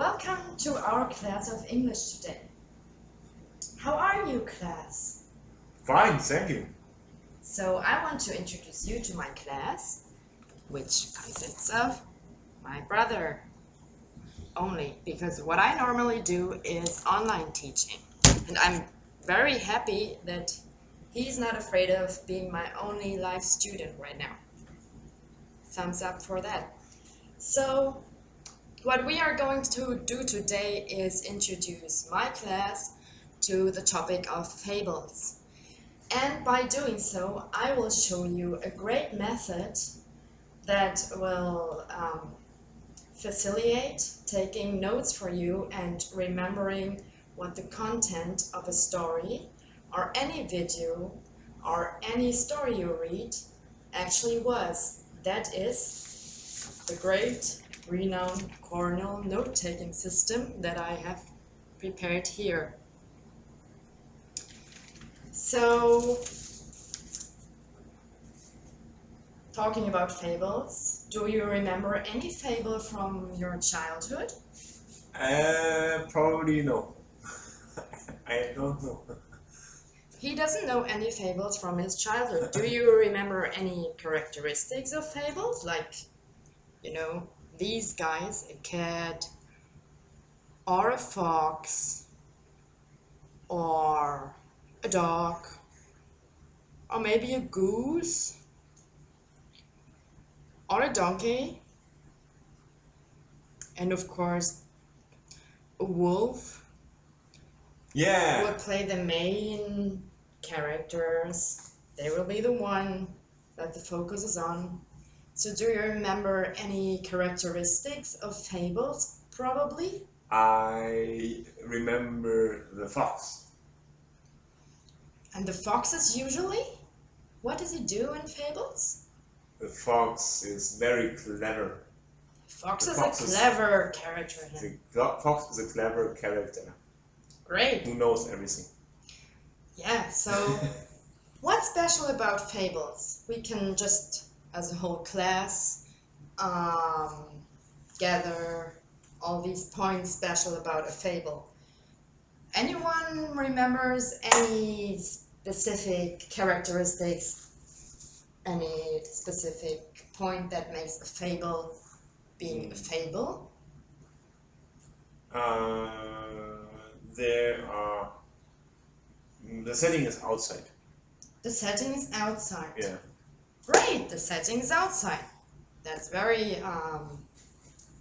Welcome to our class of English today. How are you, class? Fine, thank you. So I want to introduce you to my class, which consists of my brother only, because what I normally do is online teaching. And I'm very happy that he's not afraid of being my only live student right now. Thumbs up for that. So what we are going to do today is introduce my class to the topic of fables. And by doing so, I will show you a great method that will facilitate taking notes for you and remembering what the content of a story or any video or any story you read actually was. That is the great renowned Cornell note-taking system that I have prepared here. So, talking about fables, do you remember any fable from your childhood? Probably no. I don't know. He doesn't know any fables from his childhood. Do you remember any characteristics of fables? Like, you know, these guys, a cat, or a fox, or a dog, or maybe a goose, or a donkey, and of course, a wolf. Yeah. Would play the main characters. They will be the one that the focus is on. So do you remember any characteristics of fables, probably? I remember the fox. And the foxes usually? What does he do in fables? The fox is very clever. Fox The is fox a is- clever character. The fox is a clever character Great. who knows everything. Yeah, so what's special about fables? We can just, as a whole class, gather all these points special about a fable. Anyone remembers any specific characteristics, any specific point that makes a fable being a fable? The setting is outside. The setting is outside. Yeah. Great, the setting is outside. That's very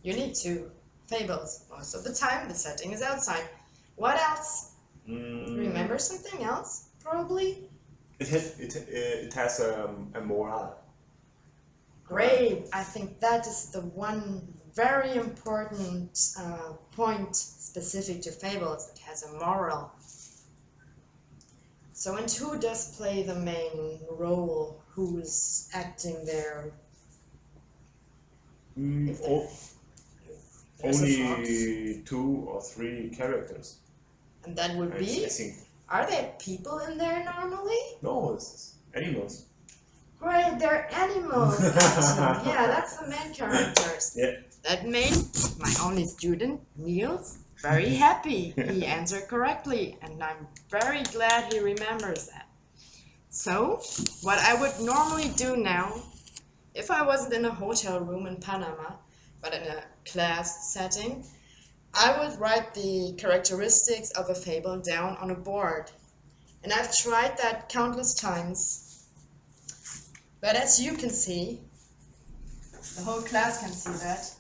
unique to fables. Most of the time, the setting is outside. What else? Remember something else, probably? It has a moral. Great, I think that is the one very important point specific to fables. It has a moral. So, and who does play the main role? Who's acting there? If there's a fox. Only 2 or 3 characters. And that would I be? think. Are there people in there normally? No, it's animals. Great, they're animals. Actually. Yeah, that's the main characters. Yeah. That made my only student, Niels, very happy. He answered correctly, and I'm very glad he remembers that. So, what I would normally do now, if I wasn't in a hotel room in Panama, but in a class setting, I would write the characteristics of a fable down on a board. And I've tried that countless times. But as you can see, the whole class can see that.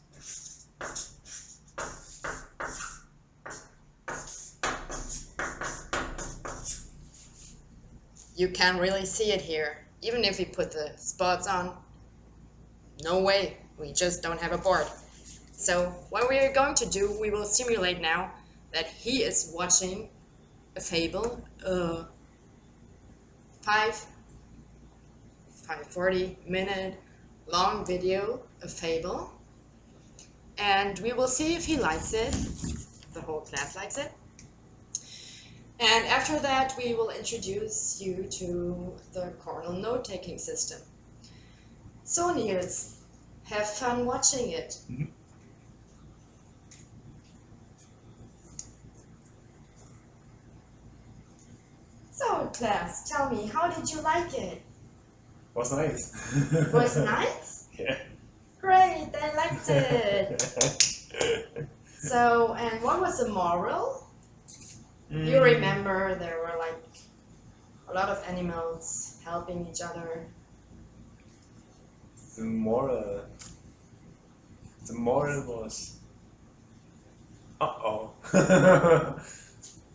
You can't really see it here, even if we put the spots on. No way, we just don't have a board. So what we are going to do, we will simulate now that he is watching a fable, 40-minute long video, a fable, and we will see if he likes it. The whole class likes it. And after that, we will introduce you to the Cornell note-taking system. So Niels, have fun watching it. So, class, tell me, how did you like it? Was nice. Was it nice? Yeah. Great, I liked it. So, and what was the moral? You remember there were like a lot of animals helping each other. The moral was. Uh-oh.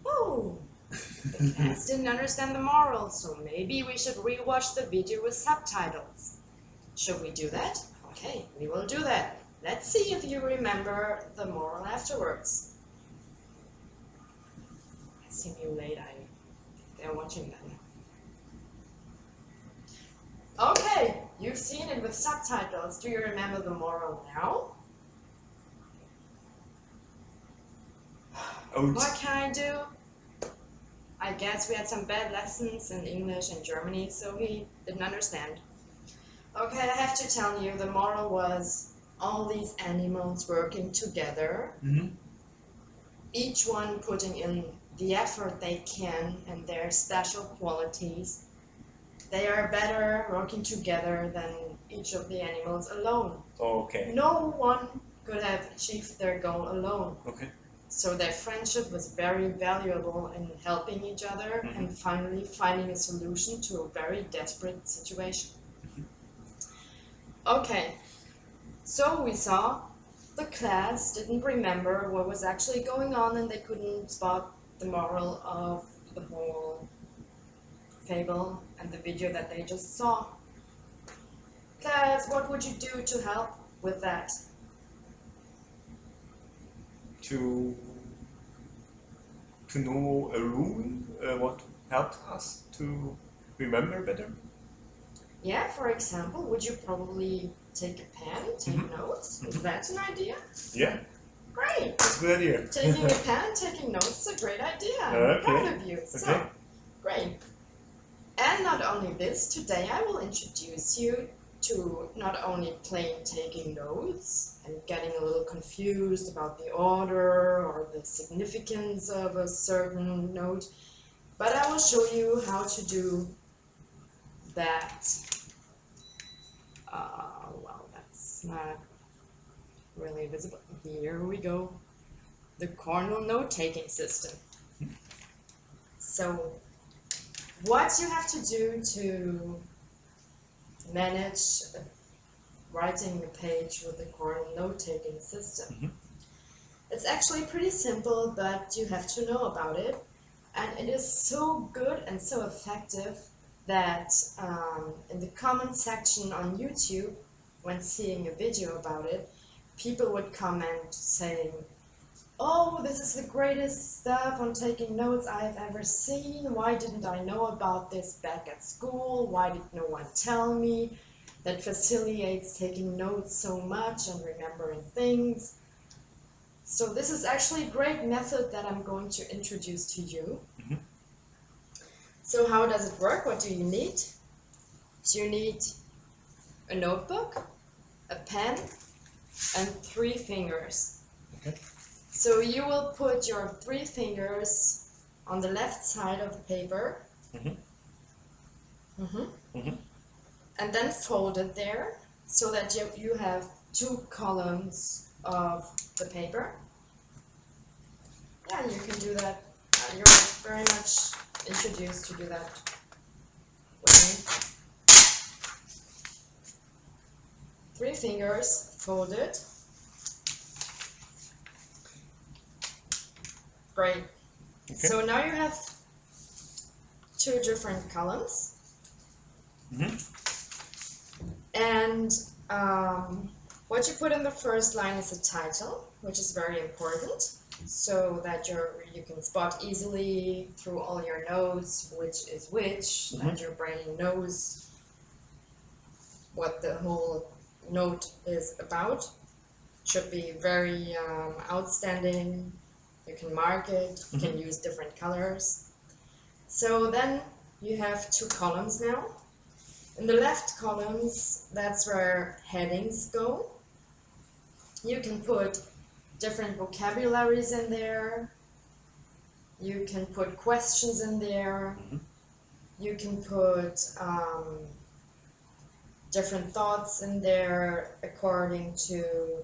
Oh, the class didn't understand the moral, so maybe we should rewatch the video with subtitles. Should we do that? Okay, we will do that. Let's see if you remember the moral afterwards. I simulate they're watching that. Okay, you've seen it with subtitles. Do you remember the moral now? What can I do? I guess we had some bad lessons in English and Germany, so he didn't understand. Okay, I have to tell you, the moral was all these animals working together, each one putting in the effort they can and their special qualities. They are better working together than each of the animals alone. Okay. No one could have achieved their goal alone. Okay. So their friendship was very valuable in helping each other and finally finding a solution to a very desperate situation. Okay, so we saw the class didn't remember what was actually going on and they couldn't spot the moral of the whole fable and the video that they just saw. Class, what would you do to help with that? To know a rule, what helped us to remember better? Yeah, for example, would you probably take a pen, take notes? Is that an idea? Yeah. Great! That's a good idea. Taking a pen, taking notes is a great idea. I'm Okay. proud of you. So, Okay. great. And not only this, today I will introduce you to not only plain taking notes and getting a little confused about the order or the significance of a certain note, but I will show you how to do that. Well, that's not really visible. Here we go. The Cornell note-taking system. So, what you have to do to manage writing a page with the Cornell note-taking system. It's actually pretty simple, but you have to know about it. And it is so good and so effective that in the comment section on YouTube, when seeing a video about it, people would comment saying, "Oh, this is the greatest stuff on taking notes I've ever seen. Why didn't I know about this back at school? Why did no one tell me? That facilitates taking notes so much and remembering things." So this is actually a great method that I'm going to introduce to you. So how does it work? What do you need? You need a notebook, a pen, and 3 fingers. Okay. So you will put your 3 fingers on the left side of the paper. And then fold it there so that you have 2 columns of the paper. Yeah, you can do that. You're very much introduced to do that with me. 3 fingers folded. Great. Okay. So now you have 2 different columns. And what you put in the first line is a title, which is very important, so that you can spot easily through all your notes which is which, that your brain knows what the whole note is about. Should be very outstanding. You can mark it, you can use different colors. So then you have 2 columns now. In the left columns, that's where headings go. You can put different vocabularies in there. You can put questions in there. Mhm. You can put different thoughts in there according to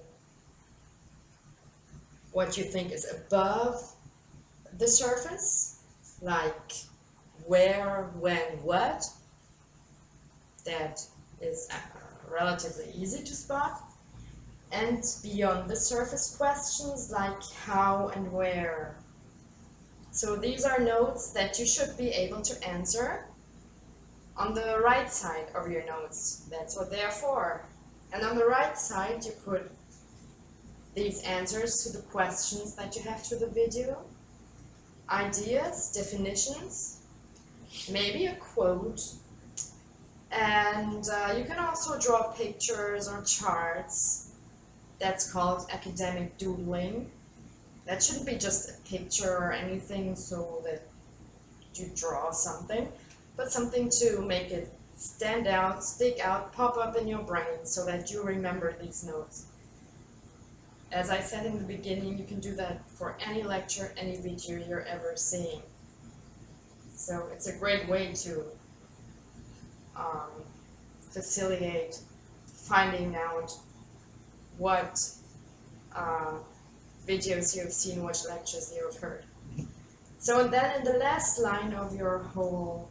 what you think is above the surface, like where, when, what. That is relatively easy to spot. And beyond the surface questions like how and where. So these are notes that you should be able to answer on the right side of your notes. That's what they are for. And on the right side you put these answers to the questions that you have to the video, ideas, definitions, maybe a quote, and you can also draw pictures or charts. That's called academic doodling. That shouldn't be just a picture or anything so that you draw something, but something to make it stand out, stick out, pop up in your brain so that you remember these notes. As I said in the beginning, you can do that for any lecture, any video you're ever seeing. So it's a great way to facilitate finding out what videos you have seen, what lectures you have heard. So then in the last line of your whole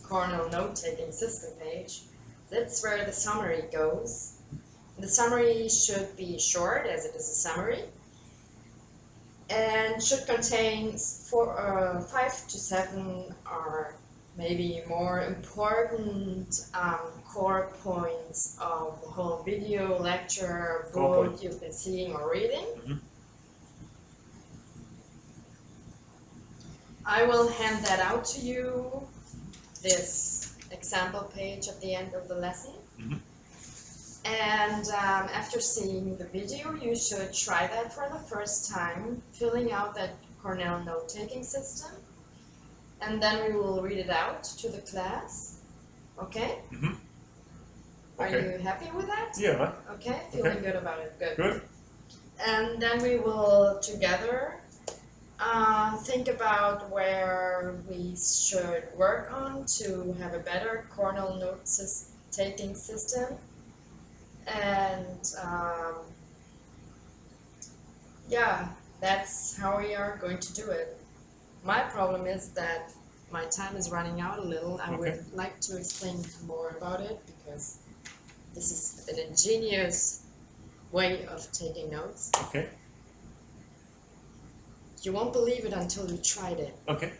Cornell note-taking system page, that's where the summary goes. The summary should be short, as it is a summary, and should contain 5 to 7 or maybe more important core points of the whole video, lecture, book you've been seeing or reading. Mm-hmm. I will hand that out to you, this example page at the end of the lesson. Mm-hmm. And after seeing the video, you should try that for the first time, filling out that Cornell note-taking system. And then we will read it out to the class. Okay? Mm-hmm. Are Okay. you happy with that? Yeah. Okay, feeling Okay. good about it. Good. Good. And then we will together think about where we should work on to have a better Cornell note-taking system. And yeah, that's how we are going to do it. My problem is that my time is running out a little. I would like to explain more about it because this is an ingenious way of taking notes. Okay. You won't believe it until you tried it, Okay.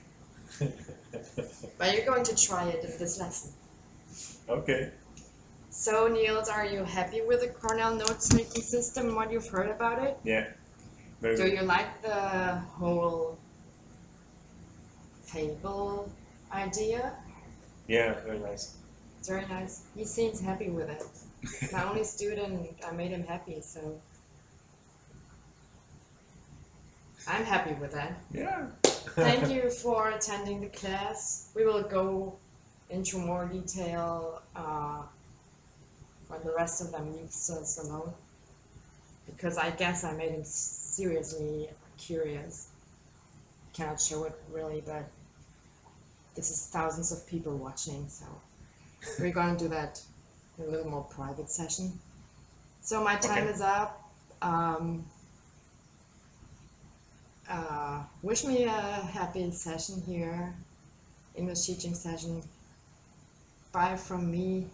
but you're going to try it in this lesson. Okay. So Niels, are you happy with the Cornell note-taking system, what you've heard about it? Yeah. Very Do good. you like the whole fable idea? Yeah, very nice. It's very nice. He seems happy with it. It's my only student, I made him happy, so I'm happy with that. Yeah. Thank you for attending the class. We will go into more detail when the rest of them leaves us alone, because I guess I made him seriously curious. Cannot show it really, but this is thousands of people watching, so we're going to do that in a little more private session. So my time Okay. is up. Wish me a happy session here, English teaching session. Bye from me.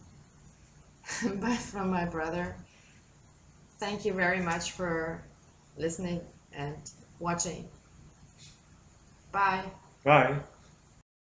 Bye from my brother. Thank you very much for listening and watching. Bye. Bye.